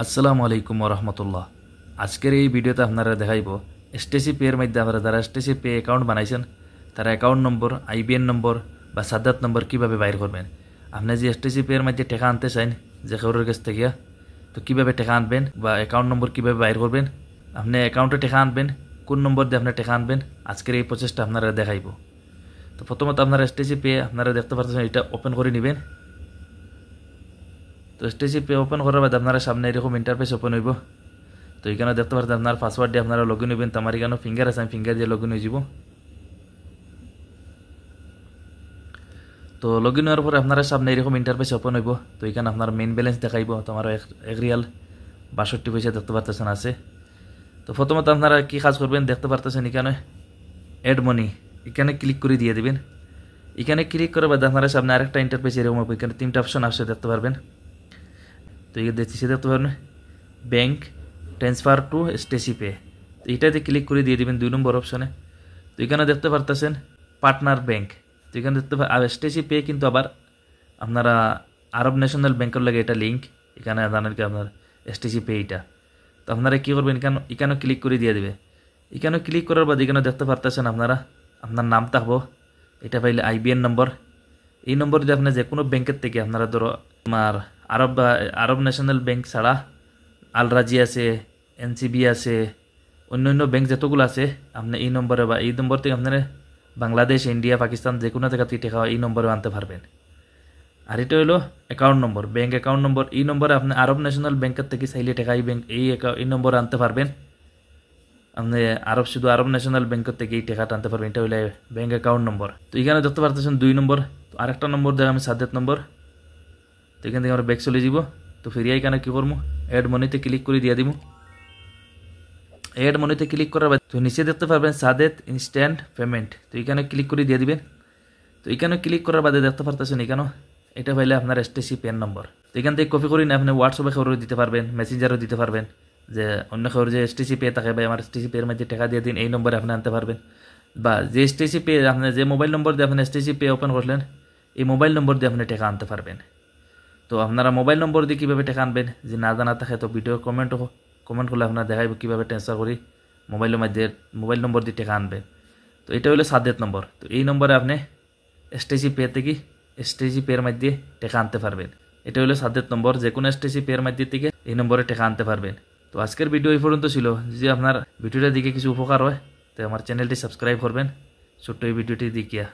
আসসালামু আলাইকুম রহমতুল্লাহ। আজকের এই ভিডিওতে আপনারা দেখাইব এসটিসি পে এর মধ্যে আপনারা যারা এসটিসি পে অ্যাকাউন্ট বানাইছেন তারা অ্যাকাউন্ট নম্বর, আইবিএন নম্বর বা সাদাত নম্বর কীভাবে বাইর করবেন। আপনি যে এসটিসি পে এর মধ্যে টাকা আনতে চান যে কারোর কাছ থেকে, তো কীভাবে টাকা আনবেন বা অ্যাকাউন্ট নম্বর কীভাবে বাইর করবেন, আপনি অ্যাকাউন্টে টাকা আনবেন কোন নম্বর দিয়ে আপনি টাকা আনবেন, আজকের এই প্রসেসটা আপনারা দেখাইব। তো প্রথমত আপনারা এসটিসি পে আপনারা দেখতে পাচ্ছেন এটা ওপেন করে নেবেন। তো এসটিসি পে ওপেন করার বাদে আপনারা সামনে এরকম ইন্টারফেস ওপেন হইব। তো এখানে দেখতে পাচ্ছেন আপনার পাসওয়ার্ড দিয়ে আপনারা লগ ইন হইবেন। তো আমার এখানে ফিঙ্গার আছে, আমি ফিঙ্গার দিয়ে লগ ইন হয়ে যাব। তো লগ ইন হওয়ার পরে আপনারা সামনে এরকম ইন্টারফেস ওপেন হইব। তো এখানে আপনার মেইন ব্যালেন্স দেখাইব। তো আমার 1 রিয়াল 62 পয়সা দেখতে পারতেছেন আছে। তো প্রথমত আপনারা কি কাজ করবেন দেখতে পারতেছেন এখানে অ্যাড মানি, এখানে ক্লিক করে দিয়ে দিবেন। এখানে ক্লিক করার বাদে আপনারা সামনে আরেকটা ইন্টারফেস এরকম হবে। এখানে 3টা অপশন আসছে দেখতে পারবেন। তো এই দেখছি দেখতে পারবেন bank transfer to STC pay, তো এটাতে ক্লিক করে দিয়ে দিবেন 2 নম্বর অপশনে। তো এখানে দেখতে পারতেছেন পার্টনার ব্যাংক। তো এখানে দেখতে আর এসটিসি পে কিন্তু আবার আপনারা আরব ন্যাশনাল ব্যাংকের লাগে এটা লিঙ্ক, এখানে জানেন কি আপনার এসটিসি পে এটা। তো আপনারা কী করবেন এখানে ক্লিক করে দিয়ে দেবে। এখানে ক্লিক করার বাদ এখানে দেখতে পারতেছেন আপনারা আপনার নাম থাকবো, এটা পাইলে আইবিএন নম্বর। এই নম্বর দিয়ে আপনি যে কোনো ব্যাংকের থেকে আপনারা ধরো আমার আরব ন্যাশনাল ব্যাংক ছাড়া আল রাজি আছে, এনসিবি আছে, অন্য ব্যাংক যতগুলো আছে আপনি এই নম্বরে বা এই নম্বর থেকে আপনারা বাংলাদেশ, ইন্ডিয়া, পাকিস্তান যে কোনো জায়গা থেকে টাকা এই নম্বরে আনতে পারবেন। আর এটা হলো account number, bank account number. এই নম্বরে আপনি আরব ন্যাশনাল ব্যাংকের থেকে চাইলে টাকা এই নম্বরে আনতে পারবেন। আপনি শুধু আরব ন্যাশনাল ব্যাংকের থেকে এই টাকাটা আনতে পারবেন। এটা হলো ব্যাংক অ্যাকাউন্ট নম্বর। তো এখানে দেখতে পারতেছেন 2 নম্বর। তো আরেকটা নম্বর দেয় আমি সাদেত নম্বর। তো এখান থেকে আমরা ব্যাক চলে যাব। তো ফিরিয়ে এখানে কী করবো অ্যাড মানিতে ক্লিক করে দিয়ে দিব। অ্যাড মানিতে ক্লিক করার বাদ তো নিচে দেখতে পারবেন সাদেত ইনস্ট্যান্ট পেমেন্ট, তো এখানে ক্লিক করে দিয়ে দিবেন। তো এখানে ক্লিক করার বাদে দেখতে পারতেছেন এখানেও এটা পাইলে আপনার এসটিসি পেন নম্বর। তো এখান থেকে কপি করে আপনি হোয়াটসঅ্যাপে খবরও দিতে পারবেন, মেসেঞ্জারও দিতে পারবেন যে অন্য খবর যে এসটিসি পে থাকে ভাই আমার এসটিসি পের মধ্যে টাকা দিয়ে দিন, এই নম্বরে আপনি আনতে পারবেন। বা যে এসটিসি পে আপনি যে মোবাইল নম্বর দিয়ে আপনি এসটিসি পে ওপেন করলেন এই মোবাইল নম্বর দিয়ে আপনি টাকা আনতে পারবেন। তো আপনারা মোবাইল নম্বর দিয়ে কীভাবে টাকা আনবেন যে না জানা থাকে তো ভিডিও কমেন্ট করলে আপনারা দেখাইব কীভাবে ট্রান্সফার করি মোবাইল নম্বর দিয়ে টাকা আনবেন। তো এটা হলো সাদেত নম্বর। তো এই নম্বরে আপনি এসটিসি পে থেকে এসটিসি পের মধ্যে টাকা আনতে পারবেন। এটা হলো সাদেত নম্বর, যে কোনো এসটিসি পের মধ্যে থেকে এই নম্বরে টাকা আনতে পারবেন। তো আজকের ভিডিও এই পর্যন্ত ছিল। যদি আপনার ভিডিওটা দিকে কিছু উপকার হয় তো আমার চ্যানেলটি সাবস্ক্রাইব করবেন ছোট্ট এই ভিডিওটি দেখিয়া।